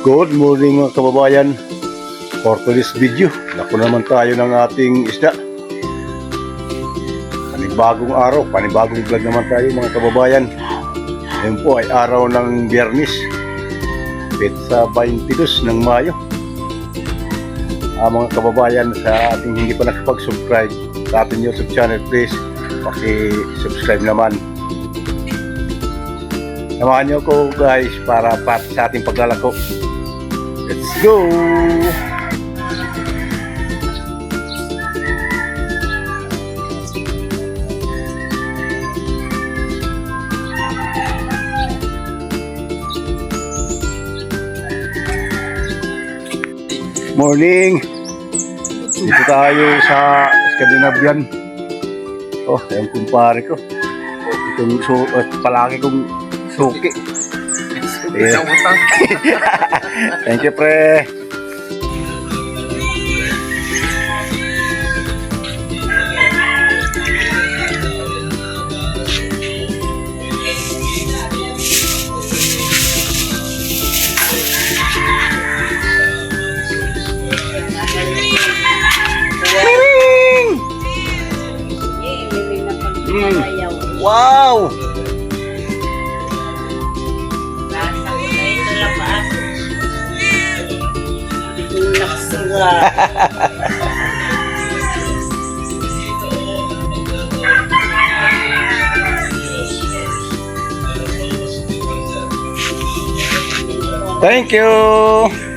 Good morning mga kababayan. For today's video, naku naman tayo ng ating isda. Panibagong araw, panibagong vlog naman tayo mga kababayan. Ngayon po ay araw ng Biyernes, petsa 22 ng Mayo. Mga kababayan, sa ating hindi pa nakapag-subscribe sa ating YouTube channel, please paki-subscribe naman. Samahan niyo ko guys para sa ating paglalako. Let's go! Morning! Dito tayo sa Scandinavian. Oh, yung kumpare ko. Itong palagi kong suki. Yeah. Thank you, pre. Wow! Thank you.